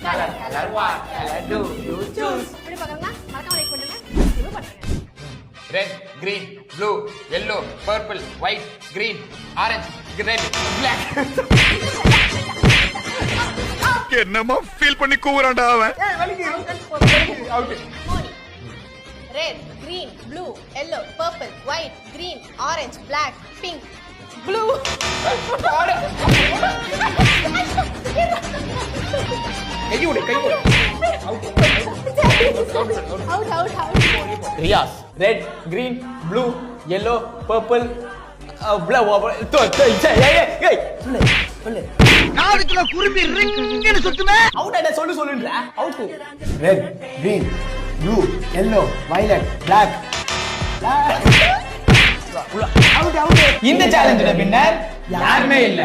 Color what? Color do you choose? இப்படி பார்க்கணும்னா மறக்காம லைக் பண்ணுங்க சப்ஸ்கிரைப் பண்ணுங்க. Red, green, blue, yellow, purple, white, green, orange, red, black. என்னமா ஃபீல் பண்ணி கூவுறான்டா அவன். Out. Morning. Red, green, blue, yellow, purple, white, green, orange, black, pink, blue. கையோடு. Out. Riyas, red, green, blue, yellow, purple, black. காதுக்குள்ள Kurumbi ரிங்னு சுத்துமே. Out அட சொல்லுன்ற out. Red, green, blue, yellow, violet, black. இந்த சேலஞ்சில பின்னர் யாருமே இல்ல.